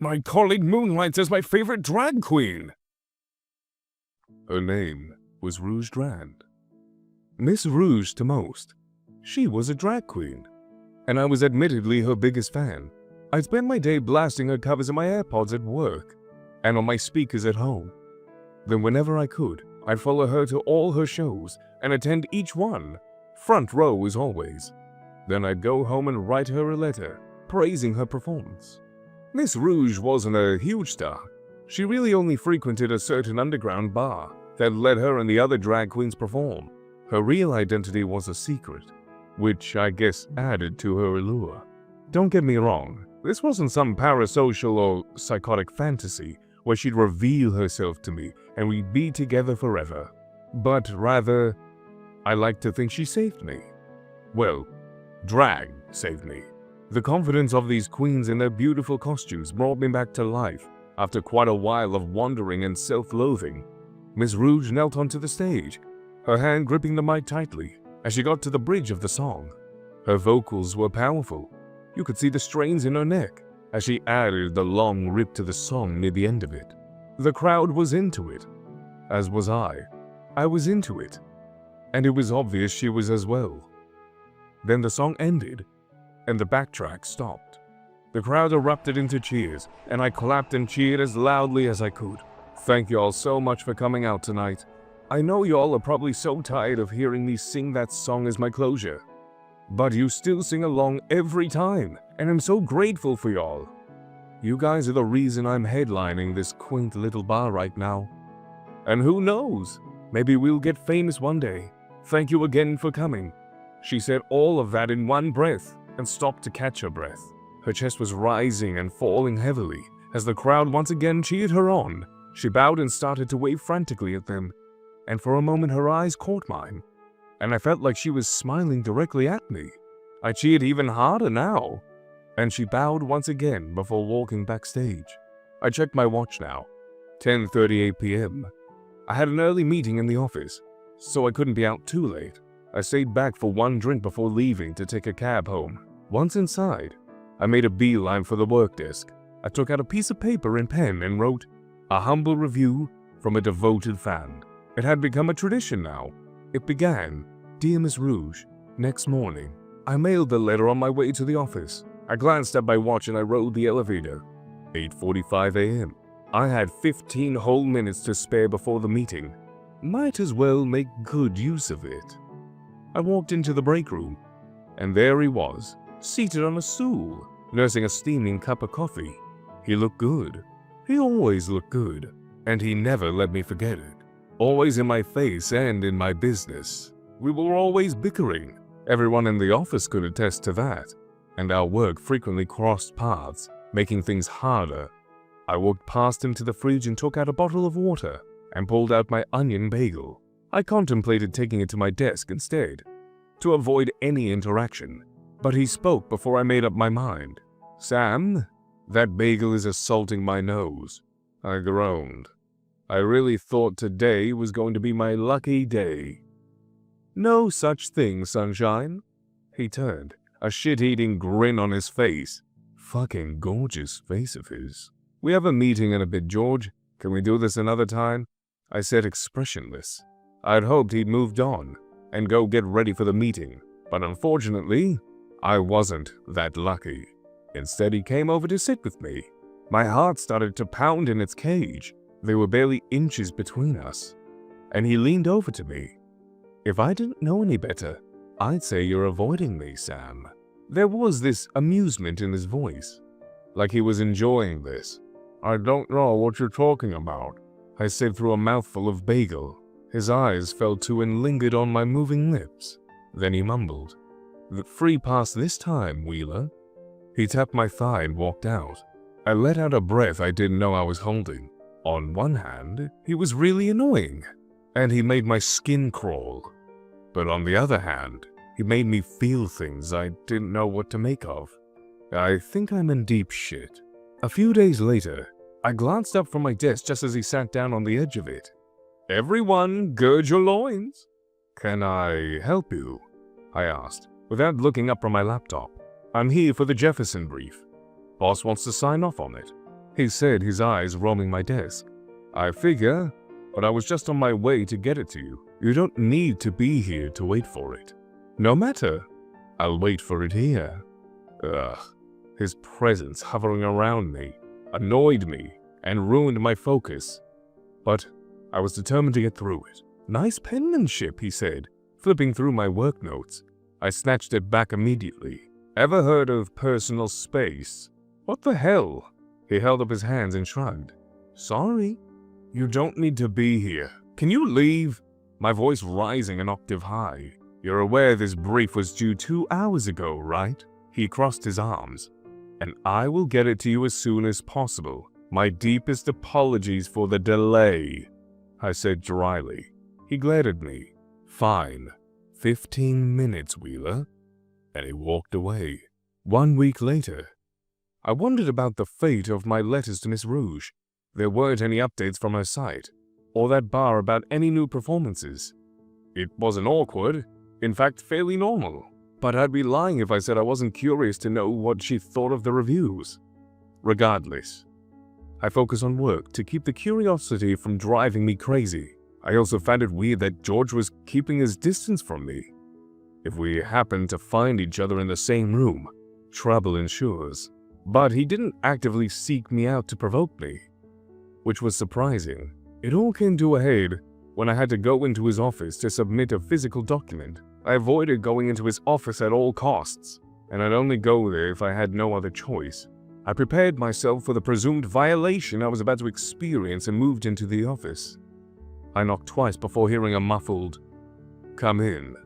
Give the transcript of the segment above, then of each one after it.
My colleague moonlights as my favorite drag queen. Her name was Rouge Grand. Miss Rouge to most. She was a drag queen, and I was admittedly her biggest fan. I'd spend my day blasting her covers in my AirPods at work and on my speakers at home. Then whenever I could, I'd follow her to all her shows and attend each one, front row as always. Then I'd go home and write her a letter, praising her performance. Miss Rouge wasn't a huge star. She really only frequented a certain underground bar that let her and the other drag queens perform. Her real identity was a secret, which I guess added to her allure. Don't get me wrong, this wasn't some parasocial or psychotic fantasy where she'd reveal herself to me and we'd be together forever. But rather, I like to think she saved me. Well, drag saved me. The confidence of these queens in their beautiful costumes brought me back to life after quite a while of wandering and self-loathing. Miss Rouge knelt onto the stage, her hand gripping the mic tightly as she got to the bridge of the song. Her vocals were powerful. You could see the strains in her neck as she added the long rip to the song near the end of it. The crowd was into it, as was I. I was into it, and it was obvious she was as well. Then the song ended, and the backtrack stopped. The crowd erupted into cheers, and I clapped and cheered as loudly as I could. Thank y'all so much for coming out tonight. I know y'all are probably so tired of hearing me sing that song as my closure, but you still sing along every time, and I'm so grateful for y'all. You guys are the reason I'm headlining this quaint little bar right now. And who knows, maybe we'll get famous one day. Thank you again for coming. She said all of that in one breath and stopped to catch her breath. Her chest was rising and falling heavily as the crowd once again cheered her on. She bowed and started to wave frantically at them, and for a moment her eyes caught mine, and I felt like she was smiling directly at me. I cheered even harder now, and she bowed once again before walking backstage. I checked my watch now, 10:38 p.m. I had an early meeting in the office, so I couldn't be out too late. I stayed back for one drink before leaving to take a cab home. Once inside, I made a beeline for the work desk. I took out a piece of paper and pen and wrote, "A humble review from a devoted fan." It had become a tradition now. It began, "Dear Miss Rouge, next morning." I mailed the letter on my way to the office. I glanced at my watch and I rode the elevator. 8:45 a.m. I had 15 whole minutes to spare before the meeting. Might as well make good use of it. I walked into the break room, and there he was, seated on a stool, nursing a steaming cup of coffee. He looked good. He always looked good, and he never let me forget it. Always in my face and in my business. We were always bickering. Everyone in the office could attest to that, and our work frequently crossed paths, making things harder. I walked past him to the fridge and took out a bottle of water and pulled out my onion bagel. I contemplated taking it to my desk instead, to avoid any interaction, but he spoke before I made up my mind. "Sam, that bagel is assaulting my nose." I groaned. I really thought today was going to be my lucky day. "No such thing, sunshine." He turned, a shit-eating grin on his face. Fucking gorgeous face of his. "We have a meeting in a bit, George. Can we do this another time?" I said, expressionless. I'd hoped he'd moved on and go get ready for the meeting, but unfortunately, I wasn't that lucky. Instead, he came over to sit with me. My heart started to pound in its cage. There were barely inches between us, and he leaned over to me. "If I didn't know any better, I'd say you're avoiding me, Sam." There was this amusement in his voice, like he was enjoying this. "I don't know what you're talking about," I said through a mouthful of bagel. His eyes fell to and lingered on my moving lips. Then he mumbled, "The free pass this time, Wheeler." He tapped my thigh and walked out. I let out a breath I didn't know I was holding. On one hand, he was really annoying, and he made my skin crawl. But on the other hand, he made me feel things I didn't know what to make of. I think I'm in deep shit. A few days later, I glanced up from my desk just as he sat down on the edge of it. "Everyone, gird your loins." "Can I help you?" I asked, without looking up from my laptop. "I'm here for the Jefferson brief. Boss wants to sign off on it." he said, his eyes roaming my desk. I figure, but I was just on my way to get it to you. You don't need to be here to wait for it. No matter. I'll wait for it here. Ugh. His presence hovering around me annoyed me and ruined my focus. But I was determined to get through it. Nice penmanship, he said, flipping through my work notes. I snatched it back immediately. Ever heard of personal space? What the hell? He held up his hands and shrugged. Sorry. You don't need to be here. Can you leave? My voice rising an octave high. You're aware this brief was due 2 hours ago, right? He crossed his arms. And I will get it to you as soon as possible. My deepest apologies for the delay, I said dryly. He glared at me. Fine. 15 minutes, Wheeler. And he walked away. 1 week later, I wondered about the fate of my letters to Miss Rouge. There weren't any updates from her site, or that bar about any new performances. It wasn't awkward, in fact fairly normal, but I'd be lying if I said I wasn't curious to know what she thought of the reviews. Regardless, I focused on work to keep the curiosity from driving me crazy. I also found it weird that George was keeping his distance from me. If we happened to find each other in the same room, trouble ensures. But he didn't actively seek me out to provoke me, which was surprising. It all came to a head when I had to go into his office to submit a physical document. I avoided going into his office at all costs, and I'd only go there if I had no other choice. I prepared myself for the presumed violation I was about to experience and moved into the office. I knocked twice before hearing a muffled, "Come in."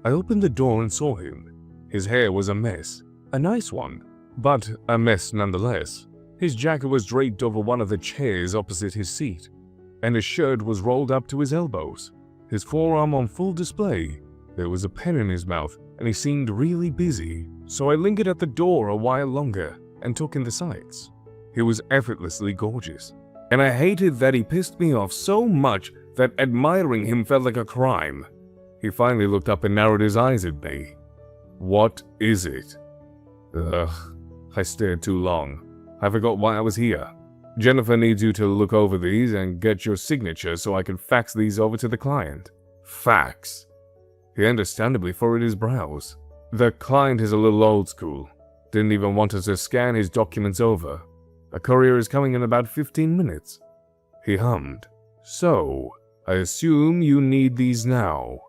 I opened the door and saw him. His hair was a mess, a nice one, but a mess nonetheless. His jacket was draped over one of the chairs opposite his seat, and his shirt was rolled up to his elbows, his forearm on full display. There was a pen in his mouth, and he seemed really busy, so I lingered at the door a while longer and took in the sights. He was effortlessly gorgeous, and I hated that he pissed me off so much that admiring him felt like a crime. He finally looked up and narrowed his eyes at me. "What is it?" Ugh, I stared too long. I forgot why I was here. "Jennifer needs you to look over these and get your signature so I can fax these over to the client." Fax? He understandably furrowed his brows. "The client is a little old school. Didn't even want us to scan his documents over. A courier is coming in about 15 minutes. He hummed. "So, I assume you need these now."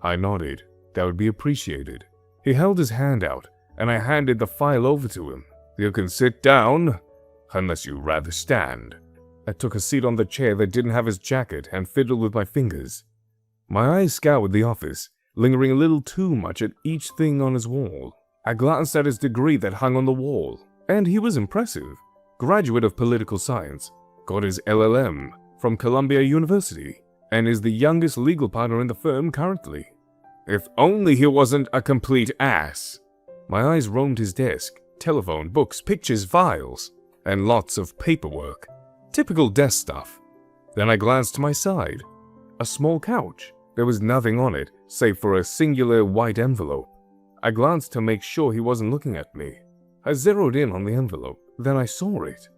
I nodded. That would be appreciated. He held his hand out, and I handed the file over to him. "You can sit down, unless you'd rather stand." I took a seat on the chair that didn't have his jacket and fiddled with my fingers. My eyes scoured the office, lingering a little too much at each thing on his wall. I glanced at his degree that hung on the wall, and he was impressive. Graduate of political science, got his LLM from Columbia University, and is the youngest legal partner in the firm currently. If only he wasn't a complete ass. My eyes roamed his desk, telephone, books, pictures, files, and lots of paperwork. Typical desk stuff. Then I glanced to my side. A small couch. There was nothing on it, save for a singular white envelope. I glanced to make sure he wasn't looking at me. I zeroed in on the envelope. Then I saw it.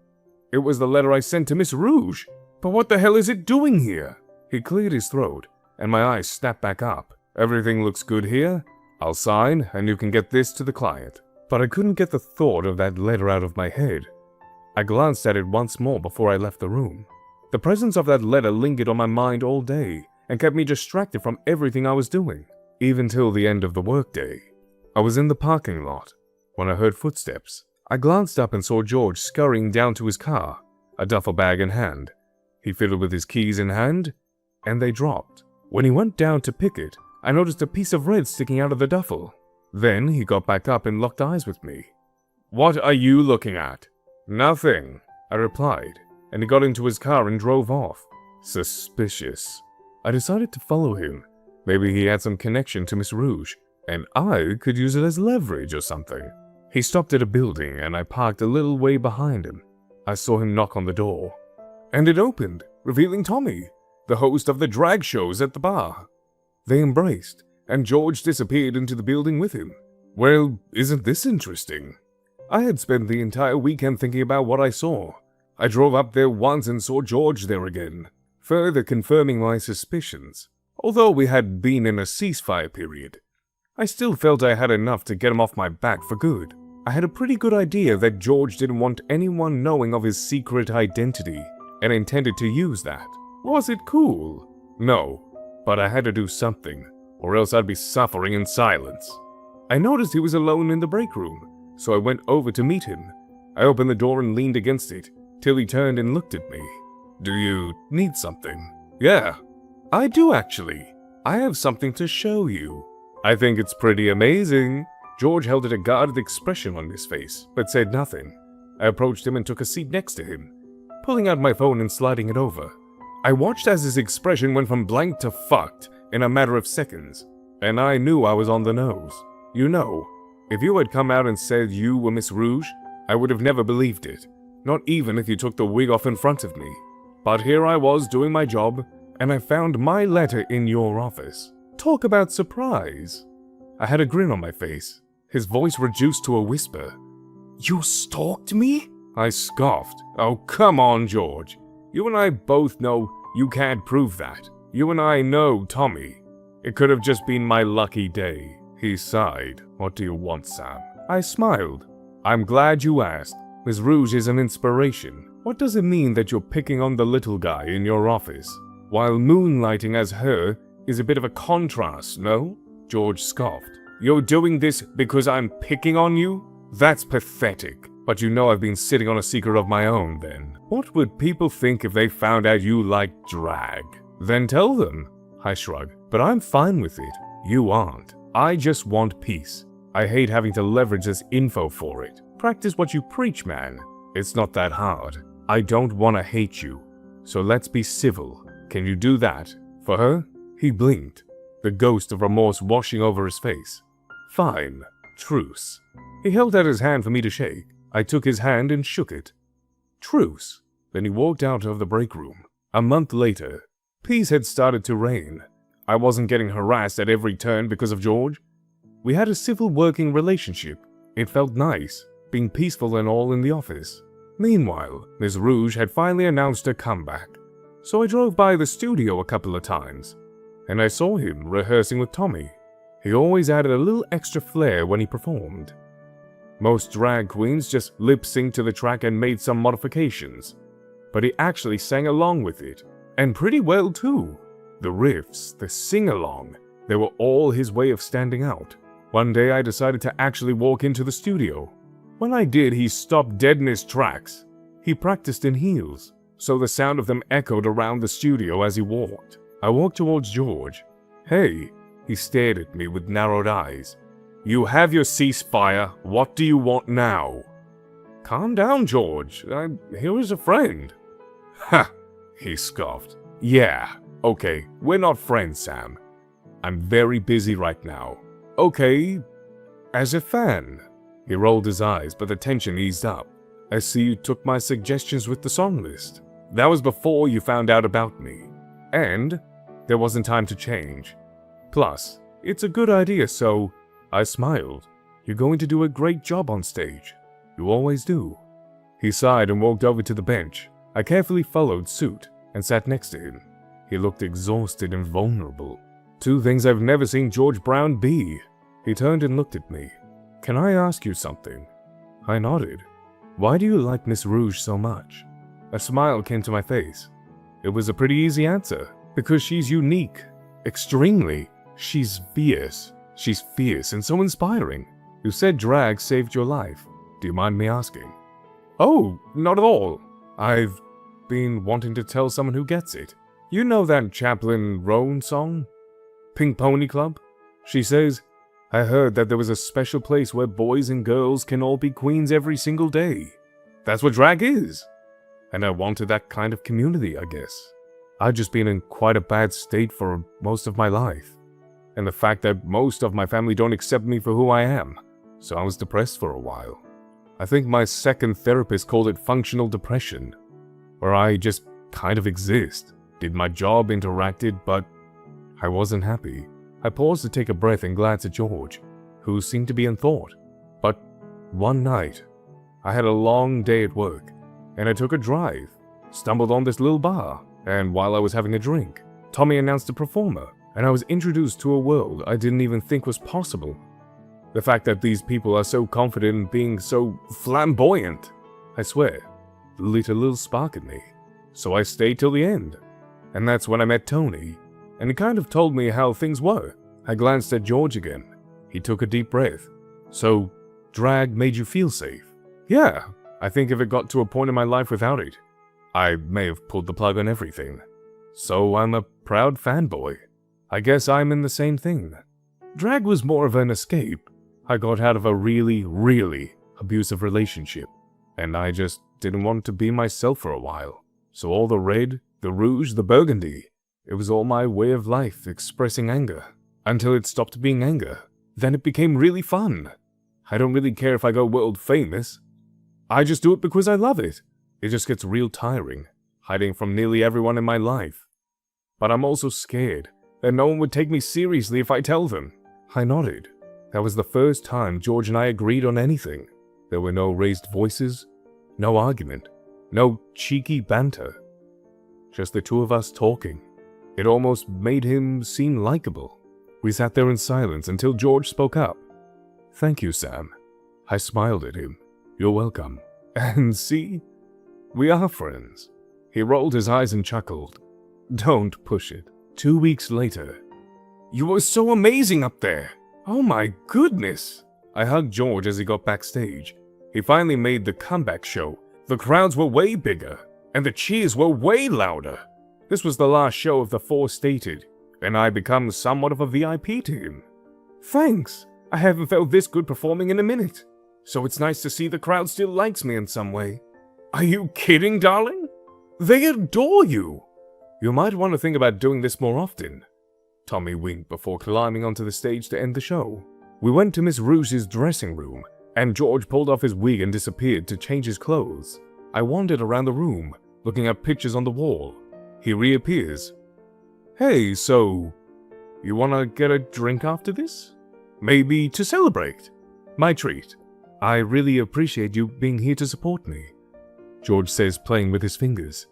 It was the letter I sent to Miss Rouge. But what the hell is it doing here? He cleared his throat, and my eyes snapped back up. "Everything looks good here. I'll sign, and you can get this to the client." But I couldn't get the thought of that letter out of my head. I glanced at it once more before I left the room. The presence of that letter lingered on my mind all day and kept me distracted from everything I was doing, even till the end of the workday. I was in the parking lot when I heard footsteps. I glanced up and saw George scurrying down to his car, a duffel bag in hand. He fiddled with his keys in hand, and they dropped. When he went down to pick it, I noticed a piece of red sticking out of the duffel. Then he got back up and locked eyes with me. "What are you looking at?" "Nothing," I replied, and he got into his car and drove off. Suspicious. I decided to follow him. Maybe he had some connection to Miss Rouge, and I could use it as leverage or something. He stopped at a building, and I parked a little way behind him. I saw him knock on the door, and it opened, revealing Tommy, the host of the drag shows at the bar. They embraced, and George disappeared into the building with him. Well, isn't this interesting? I had spent the entire weekend thinking about what I saw, I drove up there once and saw George there again, further confirming my suspicions. Although we had been in a ceasefire period, I still felt I had enough to get him off my back for good. I had a pretty good idea that George didn't want anyone knowing of his secret identity and intended to use that. Was it cool? No, but I had to do something, or else I'd be suffering in silence. I noticed he was alone in the break room, so I went over to meet him. I opened the door and leaned against it, till he turned and looked at me. "Do you need something?" "Yeah, I do actually. I have something to show you." "I think it's pretty amazing." George held a guarded expression on his face, but said nothing. I approached him and took a seat next to him, pulling out my phone and sliding it over. I watched as his expression went from blank to fucked in a matter of seconds, and I knew I was on the nose. You know, if you had come out and said you were Miss Rouge, I would have never believed it, not even if you took the wig off in front of me. But here I was doing my job, and I found my letter in your office. Talk about surprise. I had a grin on my face, his voice reduced to a whisper. "You stalked me?" I scoffed. "Oh, come on, George. You and I both know you can't prove that. You and I know Tommy. It could have just been my lucky day." He sighed. "What do you want, Sam?" I smiled. "I'm glad you asked. Miss Rouge is an inspiration. What does it mean that you're picking on the little guy in your office, while moonlighting as her is a bit of a contrast, no?" George scoffed. "You're doing this because I'm picking on you? That's pathetic. But you know I've been sitting on a secret of my own then. What would people think if they found out you like drag?" "Then tell them." I shrugged. "But I'm fine with it. You aren't. I just want peace. I hate having to leverage this info for it. Practice what you preach, man. It's not that hard. I don't want to hate you. So let's be civil. Can you do that? For her?" He blinked, the ghost of remorse washing over his face. "Fine. Truce." He held out his hand for me to shake. I took his hand and shook it. Truce. Then he walked out of the break room. A month later, peace had started to reign. I wasn't getting harassed at every turn because of George. We had a civil working relationship. It felt nice, being peaceful and all in the office. Meanwhile, Miss Rouge had finally announced her comeback. So I drove by the studio a couple of times, and I saw him rehearsing with Tommy. He always added a little extra flair when he performed. Most drag queens just lip-synced to the track and made some modifications, but he actually sang along with it, and pretty well too. The riffs, the sing-along, they were all his way of standing out. One day I decided to actually walk into the studio. When I did, he stopped dead in his tracks. He practiced in heels, so the sound of them echoed around the studio as he walked. I walked towards George. "Hey," he stared at me with narrowed eyes. "You have your ceasefire. What do you want now?" "Calm down, George. I'm here as a friend." "Ha!" he scoffed. "Yeah, okay, we're not friends, Sam. I'm very busy right now." "Okay, as a fan." He rolled his eyes, but the tension eased up. "I see you took my suggestions with the song list. That was before you found out about me. And there wasn't time to change. Plus, it's a good idea, so..." I smiled. "You're going to do a great job on stage. You always do." He sighed and walked over to the bench. I carefully followed suit and sat next to him. He looked exhausted and vulnerable. Two things I've never seen George Brown be. He turned and looked at me. "Can I ask you something?" I nodded. "Why do you like Miss Rouge so much?" A smile came to my face. It was a pretty easy answer. Because she's unique. Extremely. She's fierce. She's fierce and so inspiring. You said drag saved your life. Do you mind me asking? "Oh, not at all. I've been wanting to tell someone who gets it. You know that Chaplin Roan song? Pink Pony Club? She says, 'I heard that there was a special place where boys and girls can all be queens every single day.' That's what drag is. And I wanted that kind of community, I guess. I'd just been in quite a bad state for most of my life. And the fact that most of my family don't accept me for who I am. So I was depressed for a while. I think my second therapist called it functional depression, where I just kind of exist, did my job, interacted, but I wasn't happy. I paused to take a breath and glance at George, who seemed to be in thought. But one night, I had a long day at work. and I took a drive. Stumbled on this little bar, and while I was having a drink, Tommy announced a performer, and I was introduced to a world I didn't even think was possible. The fact that these people are so confident in being so flamboyant, I swear, lit a little spark in me. So I stayed till the end. And that's when I met Tony, and he kind of told me how things were. I glanced at George again. He took a deep breath. So, drag made you feel safe? Yeah, I think if it got to a point in my life without it, I may have pulled the plug on everything. So I'm a proud fanboy. I guess I'm in the same thing. Drag was more of an escape. I got out of a really, really abusive relationship, and I just didn't want to be myself for a while. So all the red, the rouge, the burgundy, it was all my way of life expressing anger. Until it stopped being anger. Then it became really fun. I don't really care if I go world famous. I just do it because I love it. It just gets real tiring, hiding from nearly everyone in my life. But I'm also scared that no one would take me seriously if I tell them. I nodded. That was the first time George and I agreed on anything. There were no raised voices, no argument, no cheeky banter. Just the two of us talking. It almost made him seem likable. We sat there in silence until George spoke up. Thank you, Sam. I smiled at him. You're welcome. And see? We are friends. He rolled his eyes and chuckled. Don't push it. 2 weeks later. You were so amazing up there. Oh my goodness. I hugged George as he got backstage. He finally made the comeback show. The crowds were way bigger, and the cheers were way louder. This was the last show of the four stated, and I become somewhat of a VIP to him. Thanks. I haven't felt this good performing in a minute. So it's nice to see the crowd still likes me in some way. Are you kidding, darling? They adore you. You might want to think about doing this more often. Tommy winked before climbing onto the stage to end the show. We went to Miss Rouge's dressing room, and George pulled off his wig and disappeared to change his clothes. I wandered around the room, looking at pictures on the wall. He reappears. Hey, so, you wanna get a drink after this? Maybe to celebrate? My treat. I really appreciate you being here to support me, George says, playing with his fingers.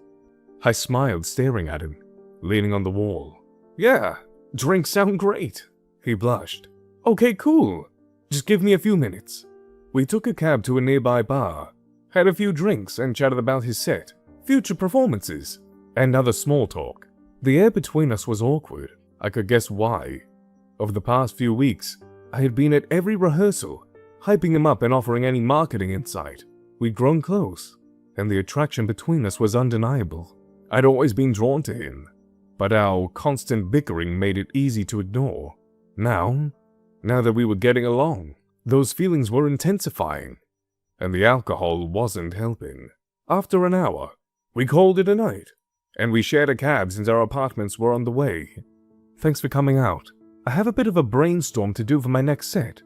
I smiled, staring at him, leaning on the wall. Yeah, drinks sound great. He blushed. Okay, cool. Just give me a few minutes. We took a cab to a nearby bar, had a few drinks, and chatted about his set, future performances, and other small talk. The air between us was awkward. I could guess why. Over the past few weeks, I had been at every rehearsal, hyping him up and offering any marketing insight. We'd grown close, and the attraction between us was undeniable. I'd always been drawn to him, but our constant bickering made it easy to ignore. Now that we were getting along, those feelings were intensifying, and the alcohol wasn't helping. After an hour, we called it a night, and we shared a cab since our apartments were on the way. Thanks for coming out. I have a bit of a brainstorm to do for my next set,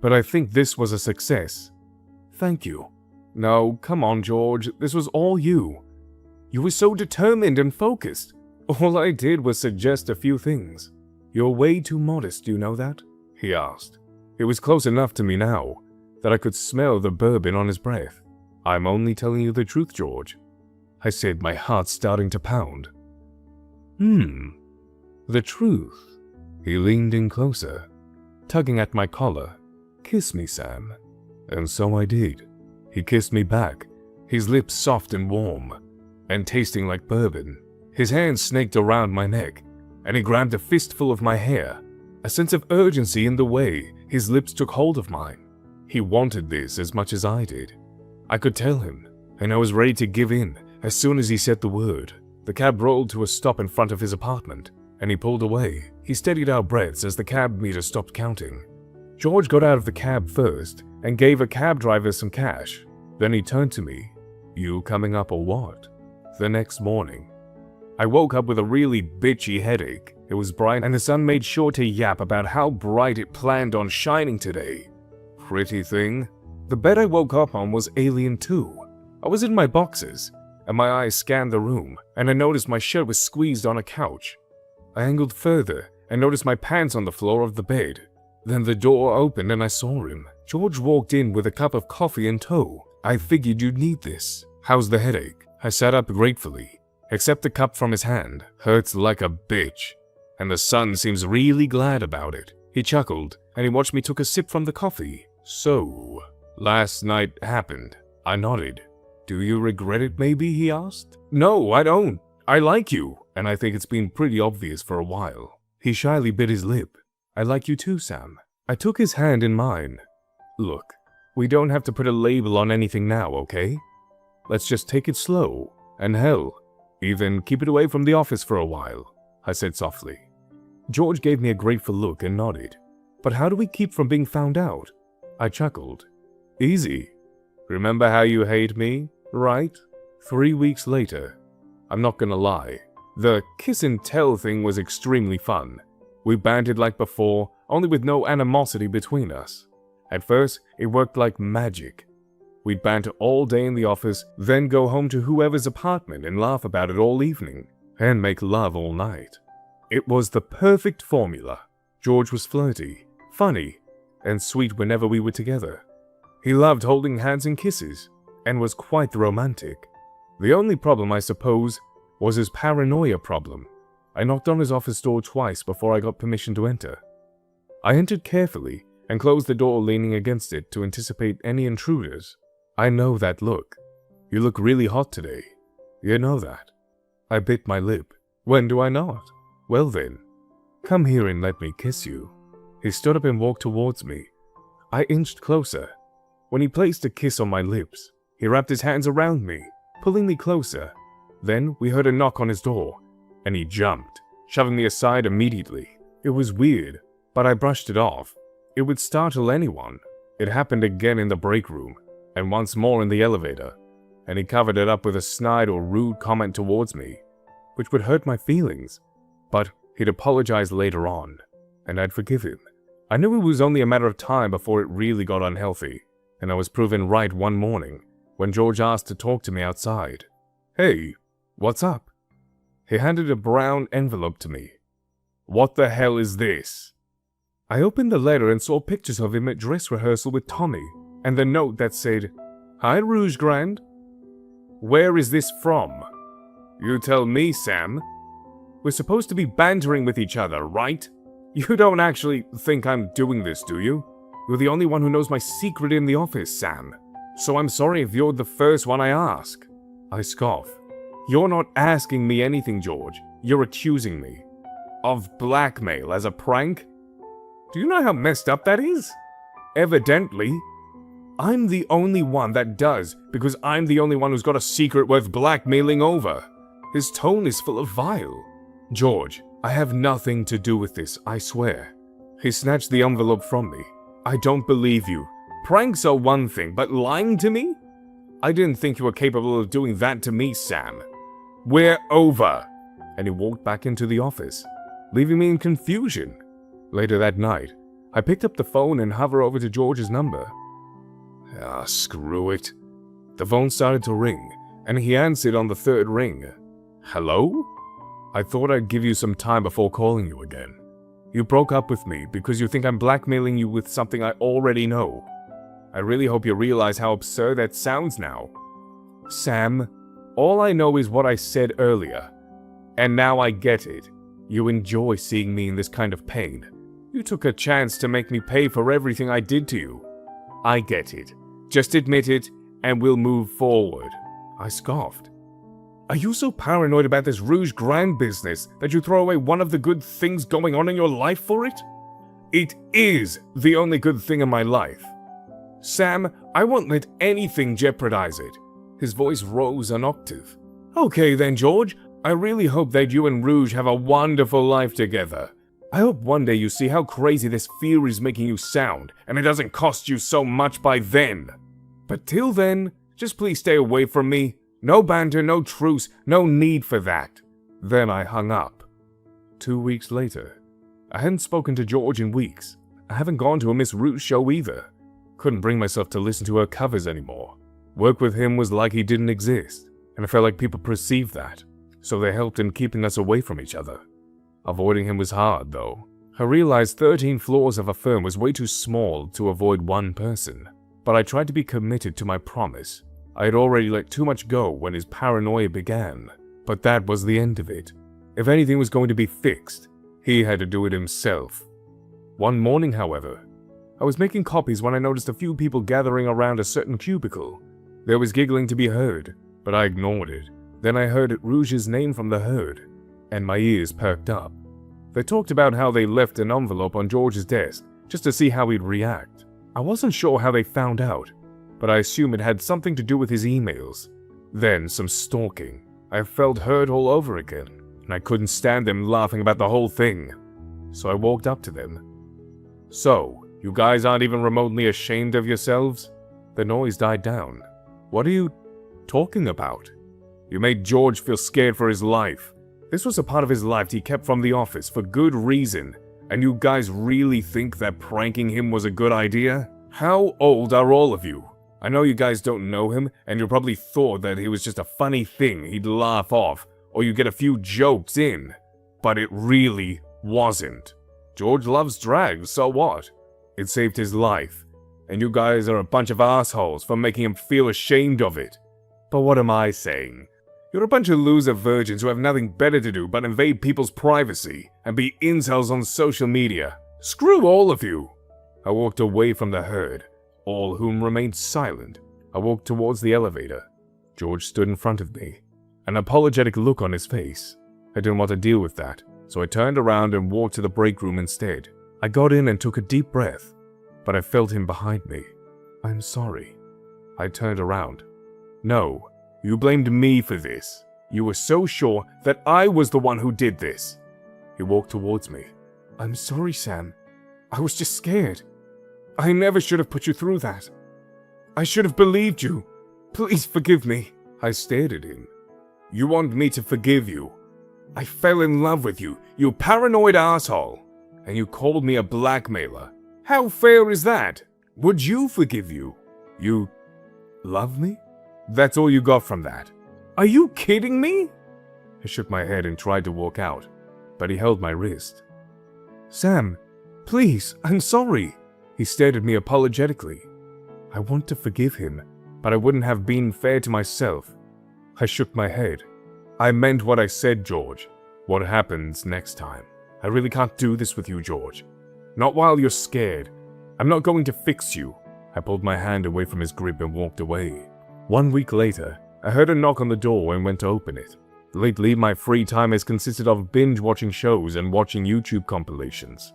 but I think this was a success. Thank you. No, come on, George, this was all you. You were so determined and focused. All I did was suggest a few things. You're way too modest, you know that? He asked. It was close enough to me now that I could smell the bourbon on his breath. I'm only telling you the truth, George, I said, my heart starting to pound. The truth. He leaned in closer, tugging at my collar. Kiss me, Sam. And so I did. He kissed me back, his lips soft and warm, and tasting like bourbon. His hands snaked around my neck, and he grabbed a fistful of my hair. A sense of urgency in the way his lips took hold of mine. He wanted this as much as I did. I could tell him, and I was ready to give in as soon as he said the word. The cab rolled to a stop in front of his apartment, and he pulled away. He steadied our breaths as the cab meter stopped counting. George got out of the cab first and gave a cab driver some cash. Then he turned to me. You coming up or what? The next morning, I woke up with a really bitchy headache. It was bright, and the sun made sure to yap about how bright it planned on shining today. Pretty thing. The bed I woke up on was alien too. I was in my boxers, and my eyes scanned the room, and I noticed my shirt was squeezed on a couch. I angled further and noticed my pants on the floor of the bed. Then the door opened and I saw him. George walked in with a cup of coffee in tow. I figured you'd need this. How's the headache? I sat up gratefully, except the cup from his hand hurts like a bitch, and the son seems really glad about it. He chuckled, and he watched me take a sip from the coffee. So, last night happened. I nodded. Do you regret it maybe, he asked. No, I don't. I like you, and I think it's been pretty obvious for a while. He shyly bit his lip. I like you too, Sam. I took his hand in mine. Look, we don't have to put a label on anything now, okay? Let's just take it slow, and hell, even keep it away from the office for a while, I said softly. George gave me a grateful look and nodded. But how do we keep from being found out? I chuckled. Easy. Remember how you hate me, right? 3 weeks later. I'm not gonna lie. The kiss and tell thing was extremely fun. We bantered like before, only with no animosity between us. At first, it worked like magic. We'd banter all day in the office, then go home to whoever's apartment and laugh about it all evening, and make love all night. It was the perfect formula. George was flirty, funny, and sweet whenever we were together. He loved holding hands and kisses, and was quite romantic. The only problem, I suppose, was his paranoia problem. I knocked on his office door twice before I got permission to enter. I entered carefully and closed the door, leaning against it to anticipate any intruders. I know that look. You look really hot today. You know that. I bit my lip. When do I not? Well then, come here and let me kiss you. He stood up and walked towards me. I inched closer. When he placed a kiss on my lips, he wrapped his hands around me, pulling me closer. Then we heard a knock on his door, and he jumped, shoving me aside immediately. It was weird, but I brushed it off. It would startle anyone. It happened again in the break room, and once more in the elevator, and he covered it up with a snide or rude comment towards me, which would hurt my feelings. But he'd apologize later on, and I'd forgive him. I knew it was only a matter of time before it really got unhealthy, and I was proven right one morning when George asked to talk to me outside. Hey, what's up? He handed a brown envelope to me. What the hell is this? I opened the letter and saw pictures of him at dress rehearsal with Tommy, and the note that said, Hi, Rouge Grand. Where is this from? You tell me, Sam. We're supposed to be bantering with each other, right? You don't actually think I'm doing this, do you? You're the only one who knows my secret in the office, Sam. So I'm sorry if you're the first one I ask. I scoff. You're not asking me anything, George. You're accusing me. Of blackmail as a prank? Do you know how messed up that is? Evidently. I'm the only one that does, because I'm the only one who's got a secret worth blackmailing over. His tone is full of vile. George, I have nothing to do with this, I swear. He snatched the envelope from me. I don't believe you. Pranks are one thing, but lying to me? I didn't think you were capable of doing that to me, Sam. We're over. And he walked back into the office, leaving me in confusion. Later that night, I picked up the phone and hovered over to George's number. Ah, screw it. The phone started to ring, and he answered on the third ring. Hello? I thought I'd give you some time before calling you again. You broke up with me because you think I'm blackmailing you with something I already know. I really hope you realize how absurd that sounds now. Sam, all I know is what I said earlier. And now I get it. You enjoy seeing me in this kind of pain. You took a chance to make me pay for everything I did to you. I get it. Just admit it, and we'll move forward. I scoffed. Are you so paranoid about this Rouge Grand business that you throw away one of the good things going on in your life for it? It is the only good thing in my life. Sam, I won't let anything jeopardize it. His voice rose an octave. Okay then, George. I really hope that you and Rouge have a wonderful life together. I hope one day you see how crazy this fear is making you sound, and it doesn't cost you so much by then. But till then, just please stay away from me. No banter, no truce, no need for that. Then I hung up. 2 weeks later. I hadn't spoken to George in weeks. I haven't gone to a Miss Rouge show either. Couldn't bring myself to listen to her covers anymore. Work with him was like he didn't exist, and I felt like people perceived that, so they helped in keeping us away from each other. Avoiding him was hard, though. I realized 13 floors of a firm was way too small to avoid one person, but I tried to be committed to my promise. I had already let too much go when his paranoia began, but that was the end of it. If anything was going to be fixed, he had to do it himself. One morning, however, I was making copies when I noticed a few people gathering around a certain cubicle. There was giggling to be heard, but I ignored it. Then I heard Rouge's name from the herd, and my ears perked up. They talked about how they left an envelope on George's desk just to see how he'd react. I wasn't sure how they found out, but I assume it had something to do with his emails. Then some stalking. I felt hurt all over again, and I couldn't stand them laughing about the whole thing. So I walked up to them. "So, you guys aren't even remotely ashamed of yourselves?" The noise died down. "What are you talking about? You made George feel scared for his life. This was a part of his life he kept from the office for good reason, and you guys really think that pranking him was a good idea? How old are all of you? I know you guys don't know him, and you probably thought that it was just a funny thing he'd laugh off, or you get a few jokes in. But it really wasn't. George loves drag, so what? It saved his life, and you guys are a bunch of assholes for making him feel ashamed of it. But what am I saying? You're a bunch of loser virgins who have nothing better to do but invade people's privacy and be incels on social media. Screw all of you!" I walked away from the herd, all whom remained silent. I walked towards the elevator. George stood in front of me, an apologetic look on his face. I didn't want to deal with that, so I turned around and walked to the break room instead. I got in and took a deep breath, but I felt him behind me. "I'm sorry." I turned around. "No, you blamed me for this. You were so sure that I was the one who did this." He walked towards me. "I'm sorry, Sam. I was just scared. I never should have put you through that. I should have believed you. Please forgive me." I stared at him. "You want me to forgive you? I fell in love with you, you paranoid asshole. And you called me a blackmailer. How fair is that? Would you forgive you? You love me? That's all you got from that? Are you kidding me?" I shook my head and tried to walk out, but he held my wrist. "Sam, please, I'm sorry." He stared at me apologetically. I want to forgive him, but I wouldn't have been fair to myself. I shook my head. "I meant what I said, George. What happens next time? I really can't do this with you, George. Not while you're scared. I'm not going to fix you." I pulled my hand away from his grip and walked away. 1 week later, I heard a knock on the door and went to open it. Lately, my free time has consisted of binge-watching shows and watching YouTube compilations.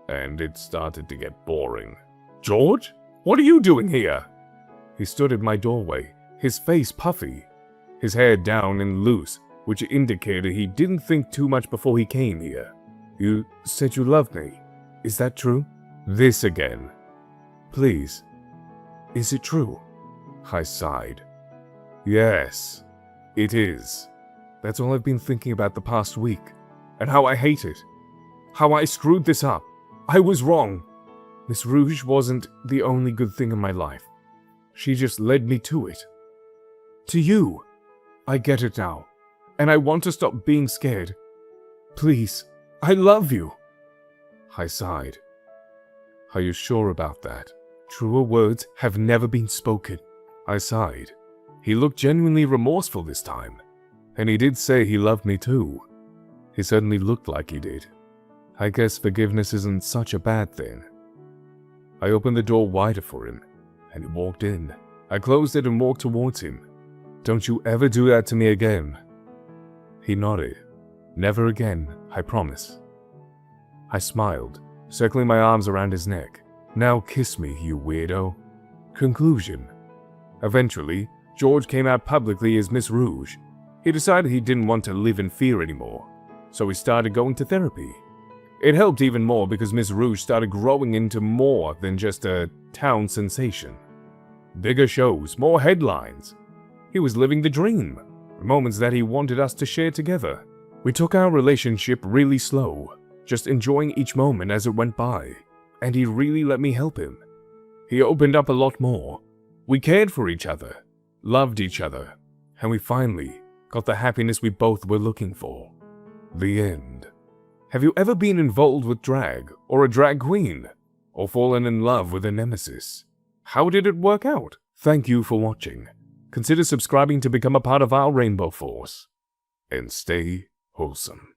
And it started to get boring. "George, what are you doing here?" He stood at my doorway, his face puffy, his hair down and loose, which indicated he didn't think too much before he came here. "You said you loved me. Is that true?" "This again. Please. Is it true?" I sighed. "Yes, it is. That's all I've been thinking about the past week, and how I hate it. How I screwed this up. I was wrong. Miss Rouge wasn't the only good thing in my life. She just led me to it. To you. I get it now, and I want to stop being scared. Please, I love you." I sighed. "Are you sure about that? Truer words have never been spoken." I sighed. He looked genuinely remorseful this time, and he did say he loved me too. He certainly looked like he did. I guess forgiveness isn't such a bad thing. I opened the door wider for him, and he walked in. I closed it and walked towards him. "Don't you ever do that to me again." He nodded. "Never again, I promise." I smiled, circling my arms around his neck. "Now kiss me, you weirdo." Conclusion. Eventually, George came out publicly as Miss Rouge. He decided he didn't want to live in fear anymore, so he started going to therapy. It helped even more because Miss Rouge started growing into more than just a town sensation. Bigger shows, more headlines. He was living the dream, moments that he wanted us to share together. We took our relationship really slow, just enjoying each moment as it went by, and he really let me help him. He opened up a lot more. We cared for each other, loved each other, and we finally got the happiness we both were looking for. The end. Have you ever been involved with drag, or a drag queen, or fallen in love with a nemesis? How did it work out? Thank you for watching. consider subscribing to become a part of our Rainbow Force. And stay wholesome.